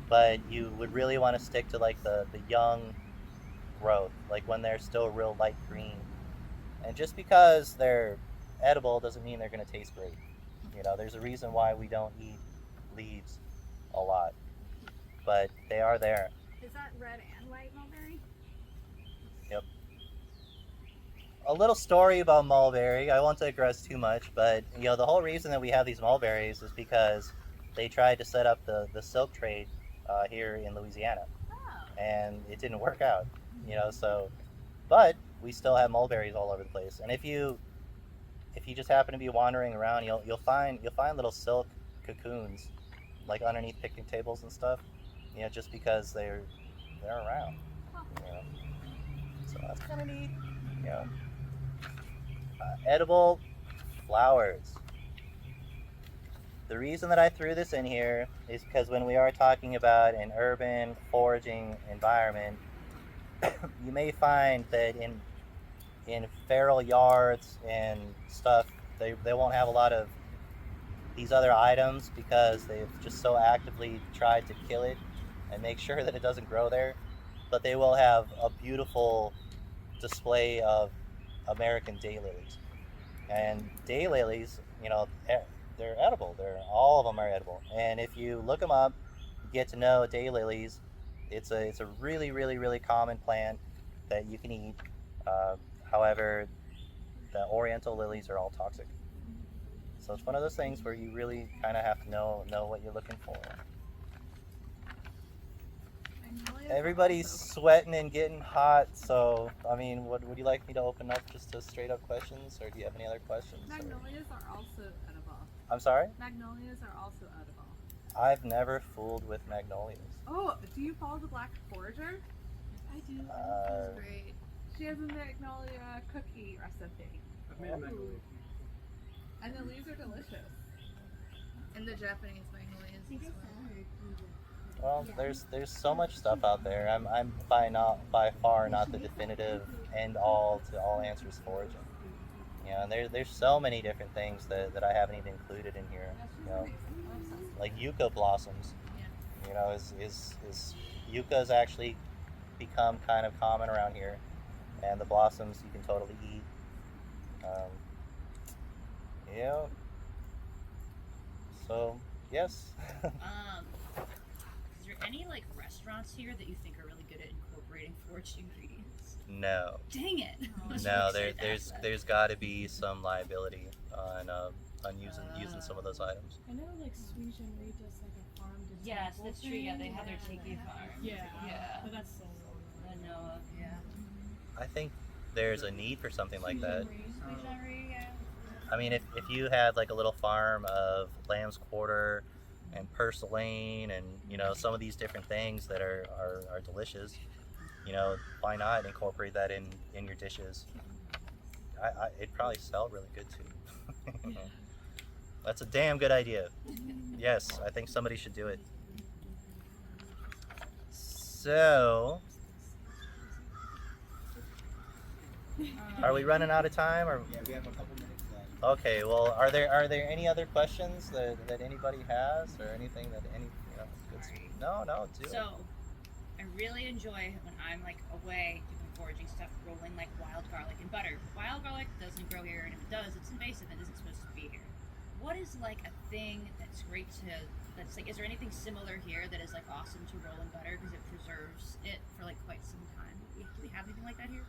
but you would really want to stick to like the young growth, like when they're still real light green. And just because they're edible doesn't mean they're going to taste great. You know, there's a reason why we don't eat leaves a lot, but they are there. Is that red and white mulberry? Yep. A little story about mulberry. I won't digress too much, but you know the whole reason that we have these mulberries is because they tried to set up the silk trade here in Louisiana, and it didn't work out. You know, so but we still have mulberries all over the place. And if you just happen to be wandering around, you'll find little silk cocoons like underneath picnic tables and stuff. You know, just because they're around. You know, so that's kind of neat. You know, edible flowers. The reason that I threw this in here is because when we are talking about an urban foraging environment, you may find that in feral yards and stuff, they won't have a lot of these other items because they've just so actively tried to kill it and make sure that it doesn't grow there. But they will have a beautiful display of American daylilies. And daylilies, you know, they're edible. All of them are edible. And if you look them up, you get to know daylilies. It's a really really really common plant that you can eat. Uh, However, the oriental lilies are all toxic. So it's one of those things where you really kind of have to know what you're looking for. Everybody's sweating and getting hot, so I mean, would you like me to open up just to straight up questions, or do you have any other questions? Magnolias are also edible. I'm sorry? Magnolias are also edible. I've never fooled with magnolias. Oh, do you follow the Black Forager? I do. That's great. She has a magnolia cookie recipe. I've made a magnolia. And the leaves are delicious. And the Japanese magnolias as Well, well. there's so much stuff out there. I'm by far not the definitive end all to all answers foraging. You know, and there's so many different things that I haven't even included in here. You know, like yucca blossoms. You know, is yuccas actually become kind of common around here, and the blossoms you can totally eat. Yeah. So yes. Is there any like restaurants here that you think are really good at incorporating foraged ingredients? No. Dang it! No, there's got to be some liability on using some of those items. I know like Sweet Henry does like a farm to Yes, table that's true. Yeah, they thing. have their tiki farm. Yeah. Yeah. But that's so I know. Yeah. I think there's a need for something like that. Sweet Henry, yeah. I mean, if you had like a little farm of lamb's quarter and purslane and you know some of these different things that are delicious, you know, why not incorporate that in your dishes? It'd probably sell really good too. That's a damn good idea. Yes, I think somebody should do it. So, are we running out of time or? Yeah, we have a couple minutes left. Okay, well, are there any other questions that anybody has or anything that any you know? No, do it. So, I really enjoy when I'm like away doing foraging stuff, rolling like wild garlic and butter. Wild garlic doesn't grow here, and if it does, it's invasive and isn't supposed to be here. What is like a thing that's great that's like, is there anything similar here that is like awesome to roll in butter because it preserves it for like quite some time? Do we have anything like that here?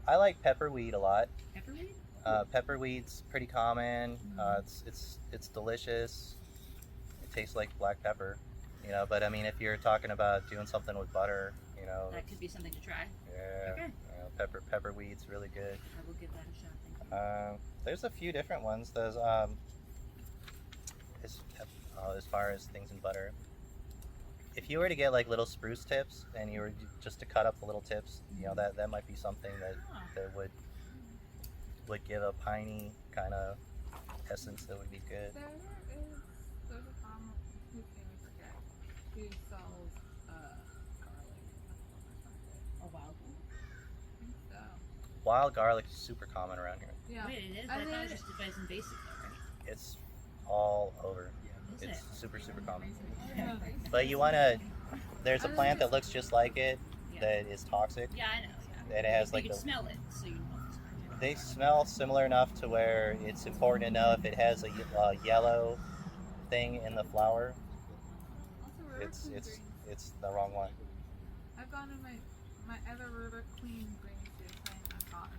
I like pepperweed a lot. Pepperweed? Pepperweed's pretty common. It's delicious. It tastes like black pepper, you know. But I mean, if you're talking about doing something with butter, you know, That could be something to try. yeah, Okay. you know, pepperweed's really good. I will give that a shot. Thank you. There's a few different ones. There's as far as things in butter. If you were to get like little spruce tips and you were just to cut up the little tips, you know, that might be something that would give a piney kind of essence that would be good. There's a farm whose name I forget. She sells garlic A wild one. I think so. Wild garlic is super common around here. Yeah. Wait, it is? I I thought it think- was just it's invasive though, right? It's all over. Is It's it? super, super common. Yeah. But you want to, there's a plant that looks just like it Yeah. that is toxic. Yeah, I know. Yeah. And it has You like can the, smell it, so you know if it's not. they smell similar enough to where it's important enough. It has a yellow thing in the flower. Also, River It's Queen it's greens. it's the wrong one. I've gone in my other River Queen green juice. I've gotten.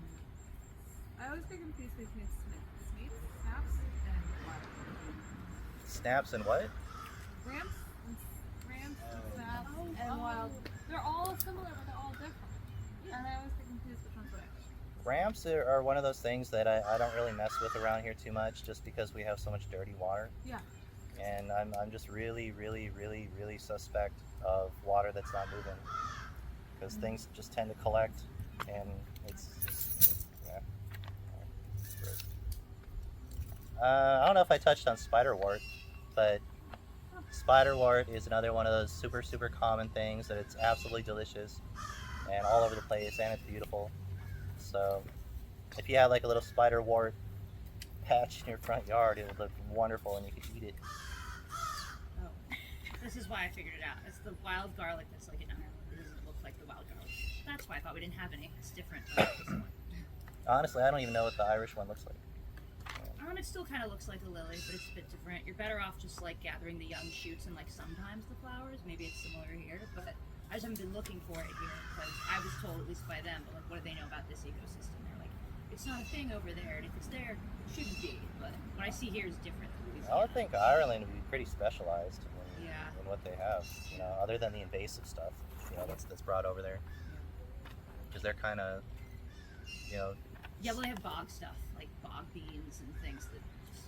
I always get confused between snaps and wild. Snaps and what? Ramps and snaps Oh, and wild. They're all similar, but they're all different. And I always get confused which one's which. Ramps are one of those things that I don't really mess with around here too much, just because we have so much dirty water. Yeah. And I'm just really, really, really, really suspect of water that's not moving, because things just tend to collect, and yeah. It's gross. I don't know if I touched on spiderwort, but spiderwort is another one of those super, super common things that it's absolutely delicious and all over the place, and it's beautiful. So if you had like a little spiderwort patch in your front yard, it would look wonderful and you could eat it. Oh, this is why I figured it out. It's the wild garlic that's like in Ireland. It doesn't look like the wild garlic. That's why I thought we didn't have any. It's different. Honestly, I don't even know what the Irish one looks like. It still kind of looks like a lily, but it's a bit different. You're better off just like gathering the young shoots and like sometimes the flowers. Maybe it's similar here, but I just haven't been looking for it here because I was told, at least by them, but like, what do they know about this ecosystem? They're like, it's not a thing over there, and if it's there, it shouldn't be. But what I see here is different than Louisiana. I would think Ireland would be pretty specialized in, Yeah. in what they have, you know, other than the invasive stuff, you know, that's brought over there. Because they're kind of, you know. Yeah, well, they have bog stuff, like bog beans and things that just...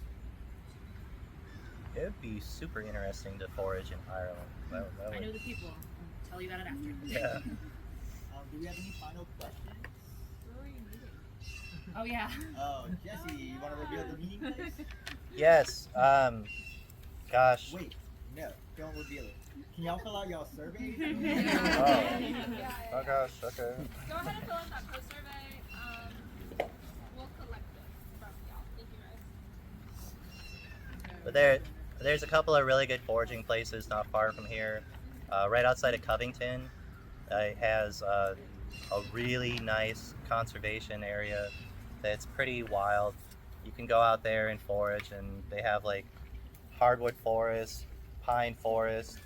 It would be super interesting to forage in Ireland. That I would, know the people. I'll tell you about it after. yeah. Do we have any final questions? Where were you meeting? Oh, yeah. Oh, Jesse, you want to reveal the meeting place? Yes. Gosh. Wait, no, don't reveal it. Can y'all fill out y'all survey? Oh. Yeah. Oh gosh. Okay. Go ahead and fill out that post survey. We'll collect it from y'all. Thank you guys. But there's a couple of really good foraging places not far from here. Right outside of Covington, it has a really nice conservation area that's pretty wild. You can go out there and forage, and they have like hardwood forest, pine forest,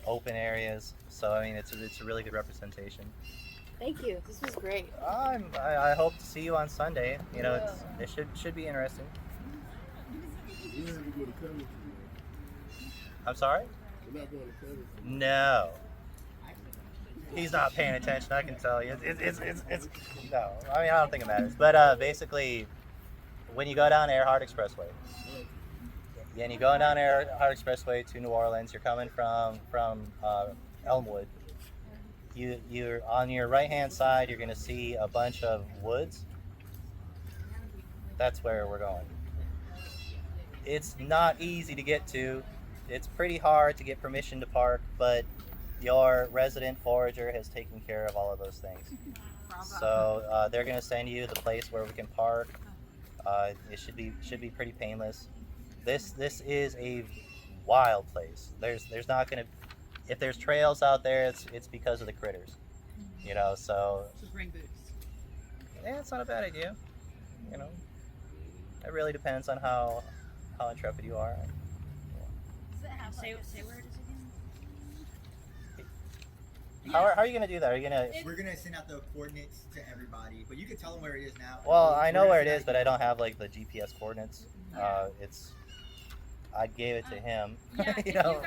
open areas. So I mean, it's a really good representation. Thank you. This was great. I hope to see you on Sunday. You know, it should be interesting. We're not going to go to Covington. I'm sorry? We're not going to Covington. No. He's not paying attention, I can tell you. It's no. I mean, I don't think it matters. But basically, when you go down Earhart Expressway, and you're going down Earhart Expressway to New Orleans, you're coming from Elmwood. You're on your right-hand side, you're going to see a bunch of woods. That's where we're going. It's not easy to get to. It's pretty hard to get permission to park, but your resident forager has taken care of all of those things. So they're going to send you the place where we can park. It should be pretty painless. This is a wild place. There's not going to, if there's trails out there, it's because of the critters, you know. So bring boots. Yeah, it's not a bad idea. You know, it really depends on how intrepid you are. Say where it is again. How are you gonna do that? Are you gonna? We're gonna send out the coordinates to everybody, but you can tell them where it is now. Well, I know We're where it gonna is, but I don't have like the GPS coordinates. I gave it to him. Yeah, you know.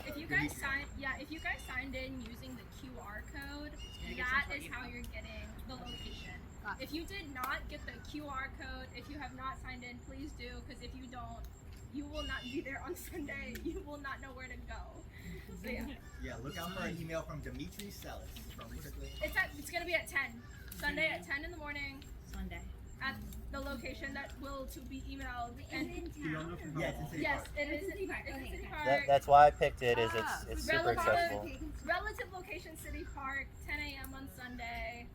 if you guys signed in using the QR code, that is how you're getting the location. If you did not get the QR code, if you have not signed in, please do, because if you don't, you will not be there on Sunday. You will not know where to go. So yeah. Yeah, look out for an email from Dimitri Sellis from Research Lane. It's gonna be at 10. Sunday at 10 in the morning. Sunday. at the location that will to be emailed. And Yes, it's City yes, Park. it is. It's in City Park. That's why I picked it. Is it's super Relative- accessible. Relative location, City Park, 10 a.m. on Sunday.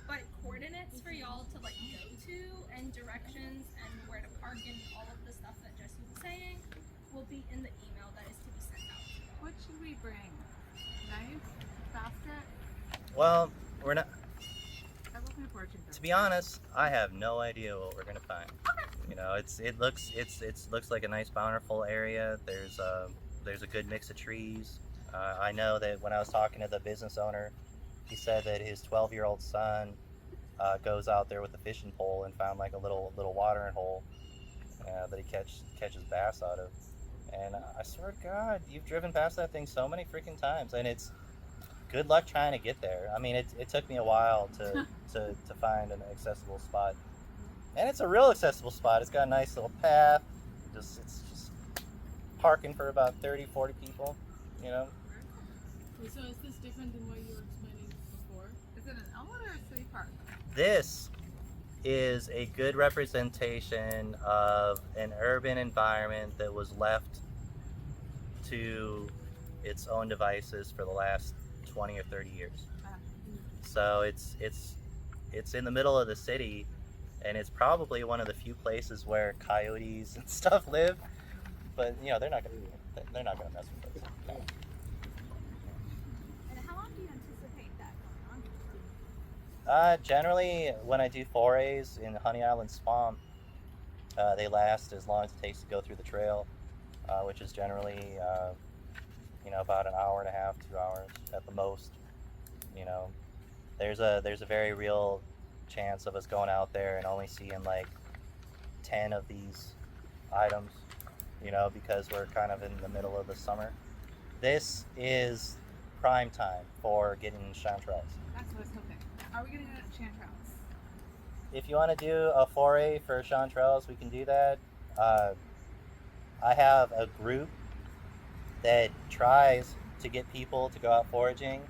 But coordinates for y'all to like go to and directions and where to park and all of the stuff that Jesse was saying will be in the email that is to be sent out. What should we bring? Knife? Basket? Well, we're not. I love my fortune. To be honest, I have no idea what we're gonna find. You know, it looks like a nice, bountiful area. There's a good mix of trees. I know that when I was talking to the business owner, he said that his 12-year-old son goes out there with a fishing pole and found like a little watering hole that he catches bass out of. And I swear to God, you've driven past that thing so many freaking times, and it's good luck trying to get there. I mean, it took me a while to find an accessible spot, and it's a real accessible spot. It's got a nice little path. It's just parking for about 30-40 people, you know. So is this different than what you were explaining before? Is it an Elmwood or a City Park? This is a good representation of an urban environment that was left to its own devices for the last 20 or 30 years. So it's in the middle of the city, and it's probably one of the few places where coyotes and stuff live. But you know, they're not gonna mess with us. And how long do you anticipate that going on? Generally, when I do forays in Honey Island Swamp, they last as long as it takes to go through the trail, which is generally, about an hour and a half, 2 hours at the most. You know, there's a very real chance of us going out there and only seeing like 10 of these items, because we're kind of in the middle of the summer. This is prime time for getting chanterelles. That's what I was hoping. Are we getting chanterelles? If you want to do a foray for chanterelles, we can do that. I have a group that tries to get people to go out foraging,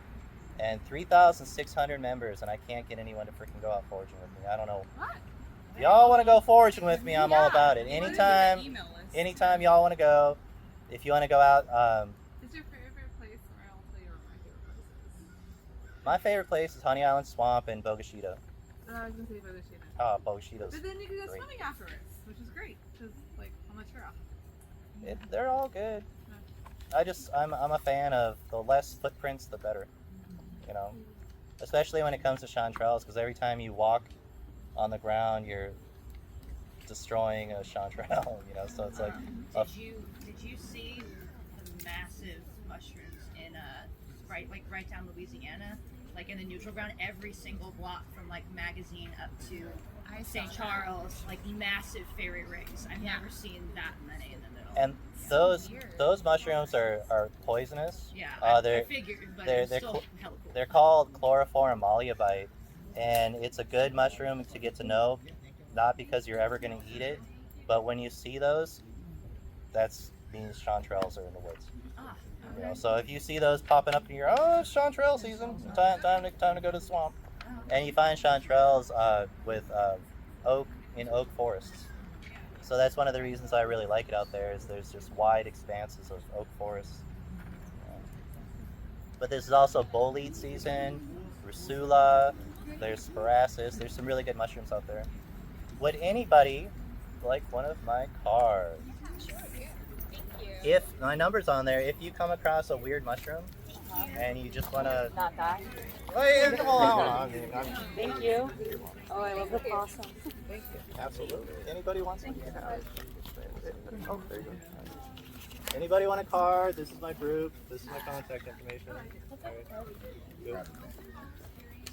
and 3,600 members, and I can't get anyone to freaking go out foraging with me. I don't know. What? If y'all want to go foraging with me, I'm all about it. Anytime y'all want to go. If you want to go out, Is your favorite place, or I'll tell you what my favorite place is. my favorite place is Honey Island Swamp and Bogashito. I was gonna say Bogashito. Oh, Bogashito's But then you can go great. swimming afterwards, which is great, because like on the trail. They're all good. I'm a fan of the less footprints, the better. Especially when it comes to chanterelles, because every time you walk on the ground, you're destroying a chanterelle. So it's like. Did you see the massive mushrooms in right down Louisiana, like in the neutral ground, every single block from like Magazine up to St. Charles, like massive fairy rings. I've never seen that many in the middle. And those mushrooms are poisonous. Yeah, I figured, but they're still hella cool. They're called chloroform malleolite, and it's a good mushroom to get to know, not because you're ever going to eat it, but when you see those, that's means chanterelles are in the woods. So if you see those popping up in your, it's chanterelle season, time to go to the swamp, and you find chanterelles with oak forests. So that's one of the reasons I really like it out there, is there's just wide expanses of oak forests. But this is also bolete season, rusula, there's sparasis, there's some really good mushrooms out there. Would anybody like one of my cards? Sure, yeah. Thank you. If my number's on there, if you come across a weird mushroom and you just want to... Not that. Hey, come on. Thank you. Oh, I love the possum. Thank you. Absolutely. Anybody want some? Oh, there you go. Anybody want a card? This is my group. This is my contact information. All right. Good.